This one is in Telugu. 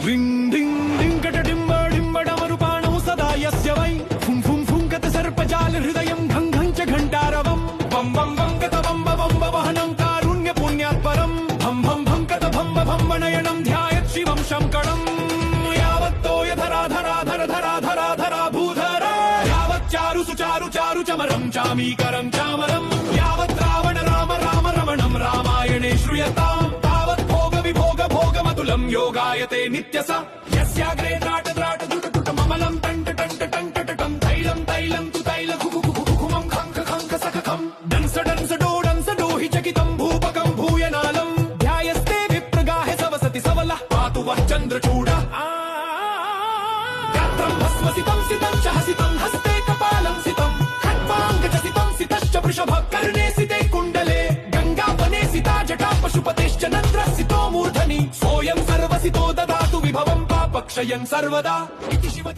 రింగ్ డింగ్ డింగ్ కట డింబ డింబడమరుపాణం సదా యస్య వై ఫుం ఫుం ఫుం కత సర్పజాల హృదయం ఘం ఘం చ ఘంటారవం వం వం వం కత వంబ వంబ వహనం కారుణ్య పుణ్యాత్పరం భం భం భం కత భంబ భంబ నయనం ధ్యాయత్ శివం శంకరం యావత్తోయ ధరా ధరా ధర ధరా ధరా ధరా భూధరా యావత్ చారు సుచారు చారు చమరం చామీకరం చామరం యావత్ రావణ రామ రామ రమణం రామాయణే శ్రూయతాం తావత్ భోగ విభోగ భోగమతులం యోగాయతే నిత్యస యస్యాగ్రే త్రాట త్రాట దుట దుట మమలం టంట టంట టంట టటం తైలం తైలం తు తైల ఖుఖు ఖుఖు ఖుఖుమం ఖంఖ ఖంఖ సఖఖం డంస డంస డోడంస డోహి చకితం భూపకం భూయనాలం ధ్యాయస్తే విప్రగాహ సవసతి సవల పాతు వః చంద్రచూడ గాత్రం భస్మసితం సితం చ హసితం హస్తే కపాలం సితం ఖడ్వాంగచసితం సితశ్చ వృషభ కర్ణే సితే కుండలే గంగావనే సితా జటా పశుపతిశ్చ నంద్రసితో మూర్ధని సోయం సర్వసితో దదాతు విభవం పాపక్షయం సర్వదా ఇతి శివ